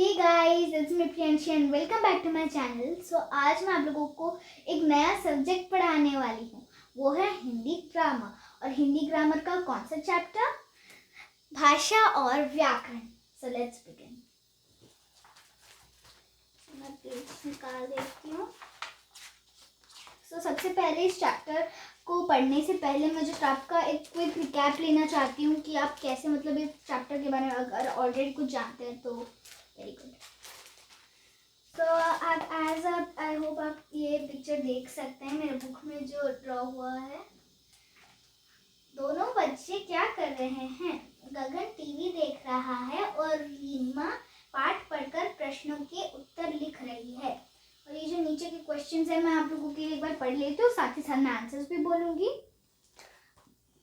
Hey guys, it's me Priyanshi and welcome back to my channel. So आज मैं आप लोगों को एक नया सब्जेक्ट पढ़ाने वाली हूँ, वो है हिंदी ग्रामर। और हिंदी ग्रामर का कौन सा चैप्टर? भाषा और व्याकरण। So let's begin. मैं पेज निकाल देती हूँ। सो सबसे पहले इस चैप्टर को पढ़ने से पहले मैं जो आपका एक क्विक रिकैप लेना चाहती हूँ कि आप कैसे मतलब इस चैप्टर के बारे में अगर ऑलरेडी कुछ जानते हैं तो very good. So I hope आप ये पिक्चर देख सकते हैं मेरे बुक में जो ड्रॉ हुआ है। दोनों बच्चे क्या कर रहे हैं? गगन टीवी देख रहा है और रीमा पाठ पढ़कर प्रश्नों के उत्तर लिख रही है। और ये जो नीचे के क्वेश्चंस है मैं आप लोगों के लिए एक बार पढ़ लेती हूँ, साथ ही साथ मैं आंसर्स भी बोलूँगी।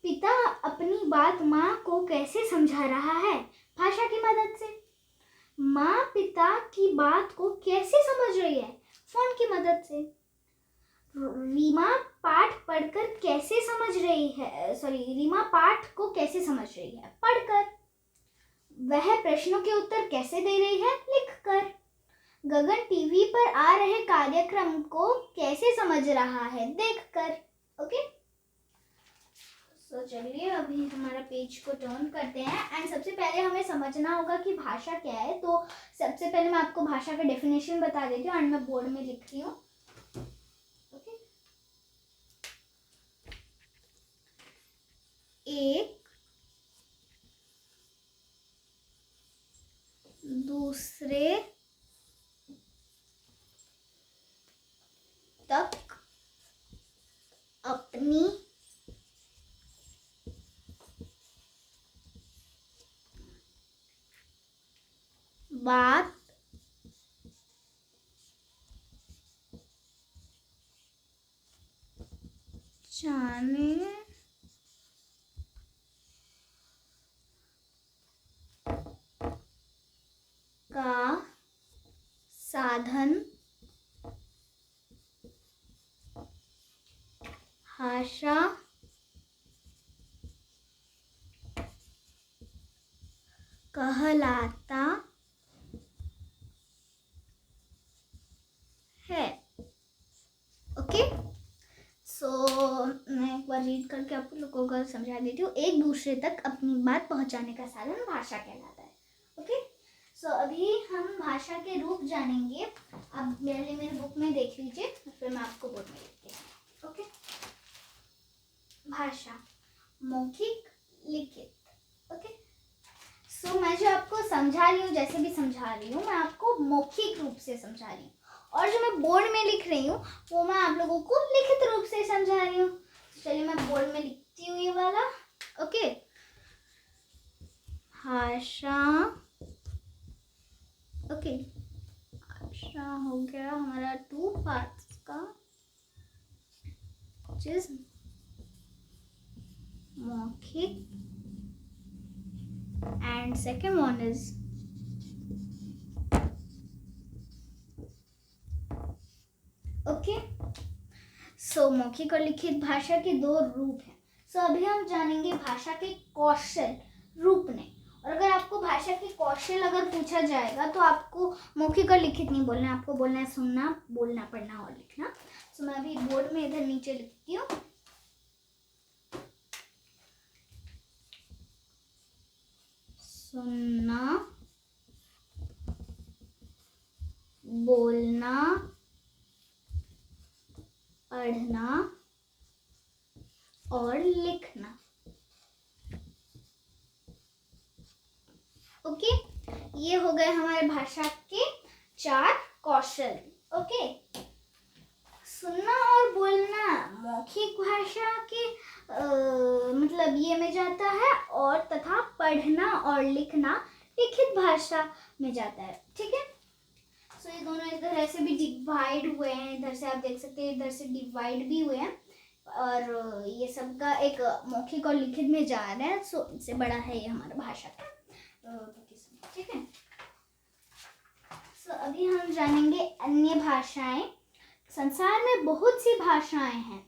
पिता अपनी बात माँ को कैसे समझा रहा है? भाषा की मदद से। माँ पिता की बात को कैसे समझ रही है? फोन की मदद से। रीमा पाठ पढ़कर कैसे समझ रही है? रीमा पाठ को कैसे समझ रही है? पढ़कर। वह प्रश्नों के उत्तर कैसे दे रही है? लिखकर। गगन टीवी पर आ रहे कार्यक्रम को कैसे समझ रहा है? देखकर। ओके, चलिए अभी हमारा पेज को टर्न करते हैं। एंड सबसे पहले हमें समझना होगा कि भाषा क्या है। तो सबसे पहले मैं आपको भाषा का डेफिनेशन बता देती हूँ एंड मैं बोर्ड में लिख रही हूँ। ओके, एक दूसरे तक अपनी बात जाने का साधन भाषा कहलाता है। ओके, सो मैं एक बार रीड करके आप लोगों को समझा देती हूँ। एक दूसरे तक अपनी बात पहुंचाने का साधन भाषा कहलाता है। ओके, सो अभी हम भाषा के रूप जानेंगे। आप पहले मेरे बुक में देख लीजिए, फिर मैं आपको बोर्ड में लिखती हूँ। ओके, भाषा मौखिक, लिखित। ओके, सो मैं जो आपको समझा रही हूँ, जैसे भी समझा रही हूँ, मैं आपको मौखिक रूप से समझा रही हूँ और जो मैं बोर्ड में लिख रही हूँ वो मैं आप लोगों को लिखित रूप से समझा रही हूँ। चलिए मैं बोर्ड में लिखती हूँ ये वाला। ओके, भाषा। ओके, भाषा हो गया हमारा 2 पार्ट्स का, जिस मौखिक and second one is सो मौखिक और लिखित भाषा के 2 रूप हैं। सो अभी हम जानेंगे भाषा के कौशल रूपने। और अगर आपको भाषा के कौशल अगर पूछा जाएगा तो आपको मौखिक और लिखित नहीं बोलना है, आपको बोलना है सुनना, बोलना, पढ़ना और लिखना। सो मैं अभी बोर्ड में इधर नीचे लिखती हूँ। सुनना, बोलना, पढ़ना और लिखना। ओके, ये हो गए हमारे भाषा के 4 कौशल। ओके, सुनना और बोलना मौखिक भाषा के मतलब ये में जाता है, और तथा पढ़ना और लिखना लिखित भाषा में जाता है। ठीक है, सो ये दोनों इधर ऐसे भी डिवाइड हुए हैं, इधर से आप देख सकते हैं, इधर से डिवाइड भी हुए हैं और ये सब का एक मौखिक और लिखित में जा रहा है। सो इससे बड़ा है ये हमारा भाषा का किस्म। ठीक है, सो अभी हम जानेंगे अन्य भाषाएं। संसार में बहुत सी भाषाएं हैं।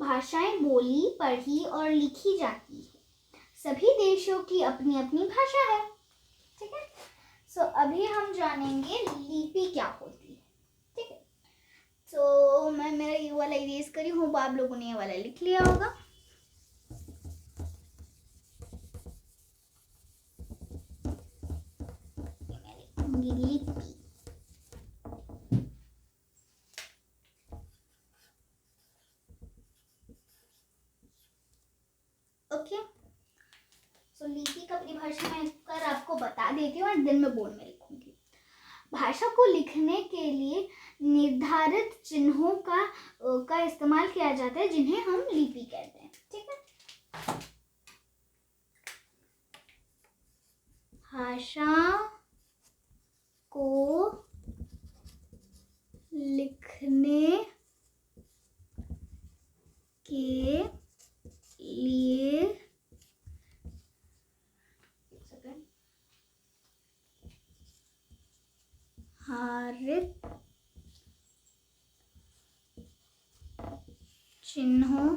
भाषाएं बोली, पढ़ी और लिखी जाती है। सभी देशों की अपनी अपनी भाषा है। ठीक है, सो अभी हम जानेंगे लिपि क्या होती है, ठीक है। तो मैं मेरा ये वाला इरेज करी हूँ, आप लोगों ने ये वाला लिख लिया होगा। लिपि, ओके। सो लिपि का परिभाषा मैं कर आपको बता देती हूँ और दिन में बोर्ड में लिखूंगी। भाषा को लिखने के लिए निर्धारित चिन्हों का इस्तेमाल किया जाता है जिन्हें हम लिपि कहते हैं, ठीक है। भाषा को लिखने के लिए निर्धारित चिन्हों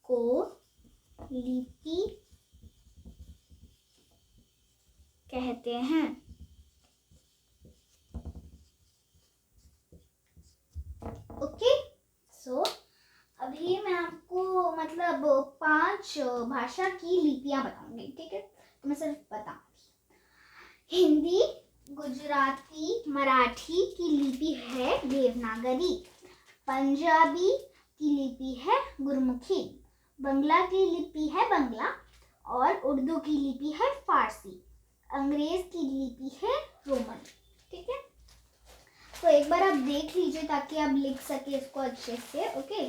को लिपि कहते हैं। ओके, सो अभी मैं आपको मतलब 5 भाषा की लिपियां बताऊंगी, ठीक है। तो मैं सिर्फ बताऊंगी। हिंदी, गुजराती, मराठी की लिपि है देवनागरी। पंजाबी की लिपि है गुरमुखी। बंगला की लिपि है बंगला और उर्दू की लिपि है फारसी। अंग्रेज की लिपि है रोमन, ठीक है। तो एक बार आप देख लीजिए ताकि आप लिख सके इसको अच्छे से, ओके।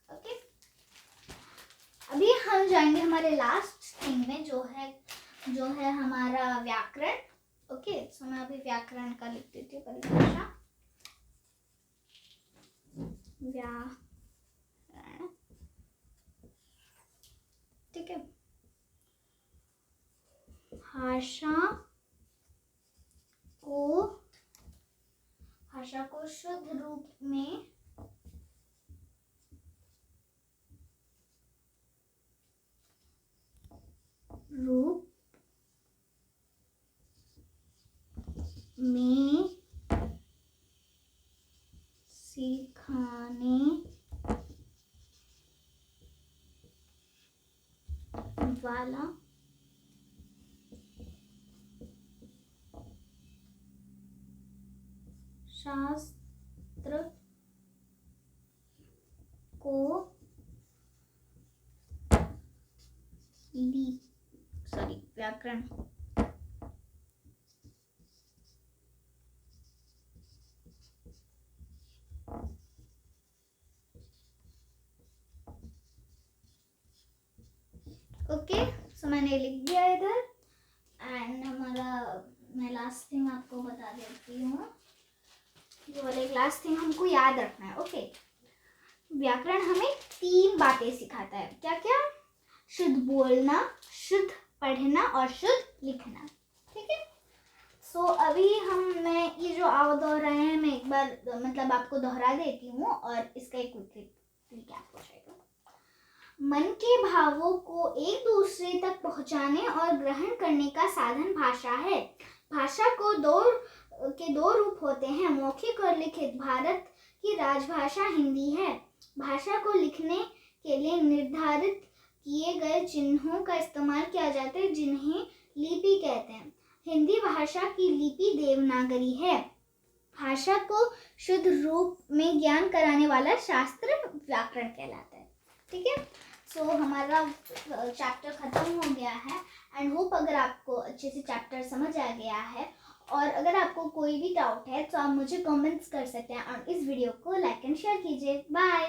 ओके, अभी हम जाएंगे हमारे लास्ट थिंग में जो है हमारा व्याकरण, ओके। सो मैं अभी व्याकरण का लिख देती हूँ परिभाषा। व्याकरण, ठीक है। भाषा को शुद्ध रूप में सिखाने वाला शास्त्र को व्याकरण। ओके, सो मैंने लिख दिया इधर। एंड मैं लास्ट थिंग आपको बता देती हूँ। ये वाला एक लास्ट थिंग हमको याद रखना है, ओके। व्याकरण हमें 3 बातें सिखाता है, क्या क्या? शुद्ध बोलना, शुद्ध पढ़ना और शुद्ध लिखना, ठीक है। सो अभी मैं ये जो आप दोहराए हैं मैं एक बार मतलब आपको दोहरा देती हूँ और इसका एक रिकैप हो जाएगा। मन के भावों को एक दूसरे तक पहुंचाने और ग्रहण करने का साधन भाषा है। भाषा को दो रूप होते हैं, मौखिक और लिखित। भारत की राजभाषा हिंदी है। भाषा को लिखने के लिए निर्धारित किए गए चिन्हों का इस्तेमाल किया जाता है जिन्हें लिपि कहते हैं। हिंदी भाषा की लिपि देवनागरी है। भाषा को शुद्ध रूप में ज्ञान कराने वाला शास्त्र व्याकरण कहलाता है, ठीक है। सो हमारा चैप्टर खत्म हो गया है एंड होप अगर आपको अच्छे से चैप्टर समझ आ गया है और अगर आपको कोई भी डाउट है तो आप मुझे कमेंट्स कर सकते हैं और इस वीडियो को लाइक एंड शेयर कीजिए। बाय।